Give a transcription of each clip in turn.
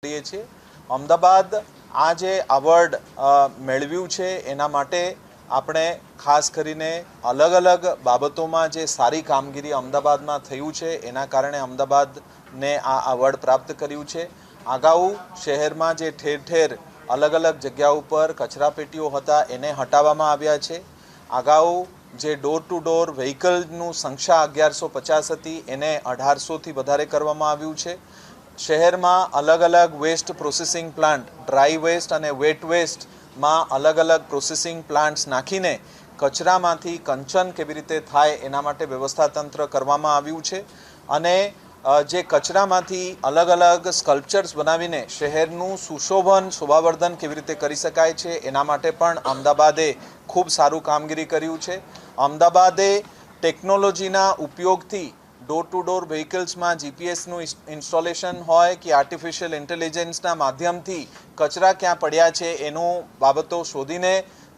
કરીએ છીએ। અમદાવાદ આ જે એવોર્ડ મેળવ્યું છે એના માટે આપણે ખાસ કરીને અલગ અલગ બાબતોમાં જે સારી કામગીરી અમદાવાદમાં થયું છે એના કારણે અમદાવાદને આ એવોર્ડ પ્રાપ્ત કર્યું છે। અગાઉ શહેરમાં જે ઠેર ઠેર અલગ અલગ જગ્યાઓ પર કચરાપેટીઓ હતા એને હટાવવામાં આવ્યા છે। અગાઉ જે ડોર ટુ ડોર વ્હીકલનું સંખ્યા 1150 હતી એને 1800થી વધારે કરવામાં આવ્યું છે। શહેરમાં અલગ અલગ waste processing plant, dry waste અને વેટ વેસ્ટમાં અલગ અલગ પ્રોસેસિંગ પ્લાન્ટ્સ નાખીને કચરામાંથી કંચન કેવી રીતે થાય એના માટે વ્યવસ્થા તંત્ર કરવામાં આવ્યું છે। અને જે કચરામાંથી અલગ અલગ સ્કલ્પચર્સ બનાવીને શહેરનું સુશોભન શોભાવર્ધન કેવી રીતે કરી શકાય છે એના માટે પણ અમદાવાદે ખૂબ સારું કામગીરી કર્યું છે। અમદાવાદે ટેકનોલોજીના ઉપયોગથી ડોર ટુ ડોર વ્હીકલ્સમાં જીપીએસનું ઇન્સ્ટોલેશન હોય કે આર્ટિફિશિયલ ઇન્ટેલિજન્સના માધ્યમથી કચરા ક્યાં પડ્યા છે એનું બાબતો શોધીને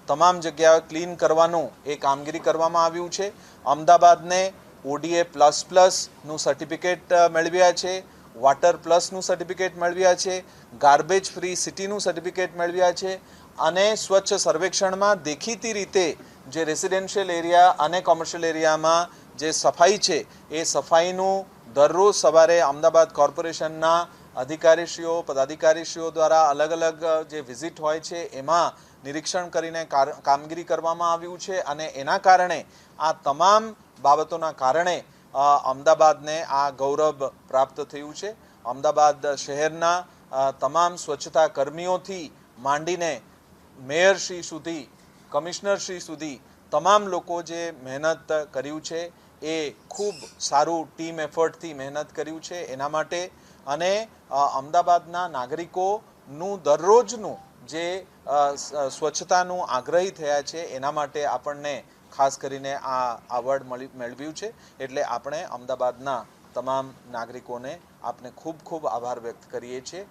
તમામ જગ્યાએ ક્લીન કરવાનું એ કામગીરી કરવામાં આવ્યું છે। અમદાવાદને ODA++નું સર્ટિફિકેટ મેળવ્યા છે, વોટર પ્લસનું સર્ટિફિકેટ મેળવ્યા છે, ગાર્બેજ ફ્રી સિટીનું સર્ટિફિકેટ મેળવ્યા છે અને સ્વચ્છ સર્વેક્ષણમાં દેખીતી રીતે જે રેસિડેન્શિયલ એરિયા અને કોમર્શિયલ એરિયામાં જે સફાઈ છે એ સફાઈનું દરરોજ સવારે અમદાવાદ કોર્પોરેશનના અધિકારીશ્રીઓ પદાધિકારીશ્રીઓ દ્વારા અલગ અલગ જે વિઝિટ હોય છે એમાં નિરીક્ષણ કરીને કામગીરી કરવામાં આવ્યું છે અને એના કારણે આ તમામ બાબતોના કારણે અમદાવાદને આ ગૌરવ પ્રાપ્ત થયું છે। અમદાવાદ શહેરના તમામ સ્વચ્છતા કર્મીઓથી માંડીને મેયરશ્રી સુધી, કમિશનરશ્રી સુધી તમામ લોકો જે મહેનત કર્યું છે એ ખૂબ સારું ટીમ એફર્ટથી મહેનત કર્યું છે એના માટે અને અમદાવાદના નાગરિકોનું દરરોજનું જે સ્વચ્છતાનું આગ્રહી થયા છે એના માટે આપણને ખાસ કરીને આ એવોર્ડ મેળવ્યું છે। એટલે આપણે અમદાવાદના તમામ નાગરિકોને આપણે ખૂબ ખૂબ આભાર વ્યક્ત કરીએ છીએ।